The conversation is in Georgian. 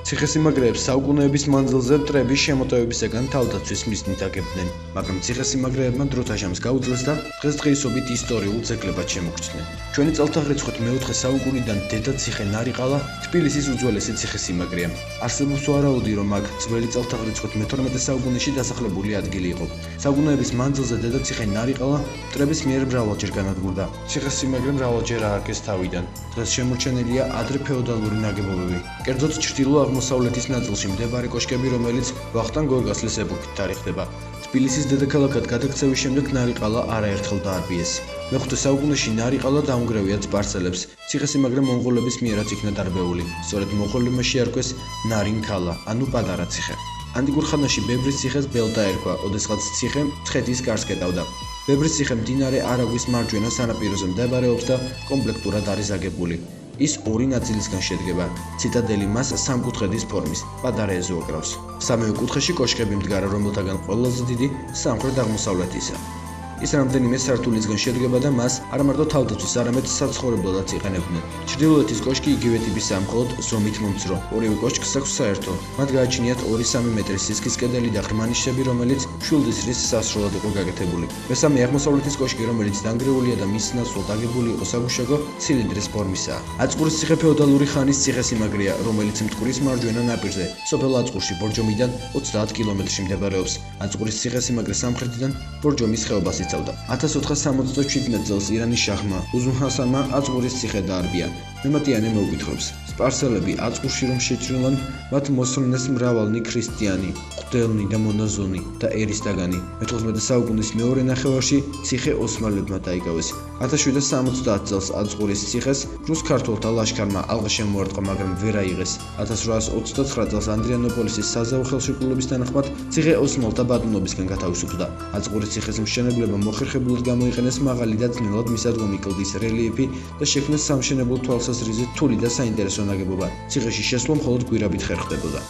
ციხესიმაგრეებს საუკუნეების მანძილზე მტრების შემოტევებისაგან თავდაცვის მიზნით აგებდნენ, მაგრამ ციხესიმაგრეებმა დროთა-ჟამს გაუძლეს და დღესდღეობით ისტორიულ ძეგლებად შემოგვჩნდნენ. ჩვენი წელთაღრიცხვით მეოთხე საუკუნიდან დედა ციხე ნარიყალა თბილისის უძველესი ციხესიმაგრეა. არსებობს ვარაუდი, რომ აქ ძველი წელთაღრიცხვით მე-12 საუკუნეში დასახლებული ადგილი იყო. საუკუნეების მანძილზე დედა ციხე ნარიყალა მტრების მიერ მრავალჯერ განადგურდა. ციხესიმაგრე მრავალჯერ ააგეს თავიდან. დღეს შემორჩენილია ადრე ფეოდალური ნაგებობები. კერძოდ ჩრდილო-აღმოსავლეთის ნაწილში მდებარე კოშკები, რომელიც ვახტანგ გორგასლის ეპოქით თარიღდება. თბილისის დედაქალაქად გადაქცევის შემდეგ ნარიყალა არაერთხელ დაარბიეს. მე-5 საუკუნეში ნარიყალა დაუნგრევია სპარსელებს. ციხესიმაგრე მონღოლების მიერაც იქნა დარბეული. სწორედ მონღოლებმა შეარქვეს ნარინქალა, ანუ პატარა ციხე. ანტიკურ ხანაში ბებრის ციხეს ბელტა ერქვა, ოდესღაც ციხე მცხეთის კარს კეტავდა. ბებრის ციხე მდინარე არაგვის მარჯვენა სანაპიროზე მდებარეობს და კომპლექტურად არის აგებული. ის ორი ნაწილისგან შედგება. ციტადელი მას სამკუთხედის ფორმის, პატარა ეზო აკრავს. სამივე კუთხეში კოშკები მდგარა, რომელთაგან ყველაზე დიდი სამხრეთ-აღმოსავლეთისა. ის რამდენიმე სართულისგან შედგება და მას არა მარტო თავდაცვის, არამედ საცხოვრებლადაც იყენებდნენ. ჩრდილოეთის კოშკი იგივე ტიპისაა, მხოლოდ ზომით მომცრო. ორივე კოშკს აქვს საერთო. მათ გააჩნიათ 2-3 მეტრის სისქის კედელი და ღრმა ნიშები, რომელიც შვილდისხრის სასროლად იყო გაკეთებული. მესამე აღმოსავლეთის კოშკი, რომელიც დანგრეულია და მის ნაცვლად აგებული იყო საგუშაგო, ცილინდრის ფორმისაა. აწყურის ციხე ფეოდალური ხანის ციხესიმაგრეა, რომელიც მტკვრის მარჯვენა ნაპირზე, სოფელ აწყურში ბორჯომიდან 30 კილომეტრში მდებარეობს. აწყურის ციხესიმაგრე სამხრეთიდან ბორჯომის ხეობას იცავდა. 1477 წელს ირანის შაჰმა უზუნ-ჰასანმა აწყურის ციხე დაარბია. მემატიანე მოუკითხებს: სპარსელები აწყურში რომ შეჭრილან, მათ მოსვლენეს მრავალნი ქრისტიანი, მღვდელნი და მონაზონი და ერისთაგანი. მე-14 საუკუნის მეორე ნახევარში ციხე ოსმალებმა დაიკავეს. 1770 წელს აწყურის ციხეს რუს-ქართველთა ლაშქარმა ალყა შემოარტყა, მაგრამ ვერ აიღეს. 1829 წელს ანდრიანოპოლისის საზავო ხელშეკრულების თანახმად ციხე ოსმალთა ბატონობისგან გათავისუფლდა. აწყურის ციხეს მშენებლება მოხერხებულად გამოიყენეს მაღალი და ძნელად მისადგომი კლდის რელიეფი და შექმნეს სამშენებლო თვალსაზრისით რთული და საინტერესო ნაგებობა. ციხეში შესვლა მხოლოდ გვირაბით ხერხდებოდა.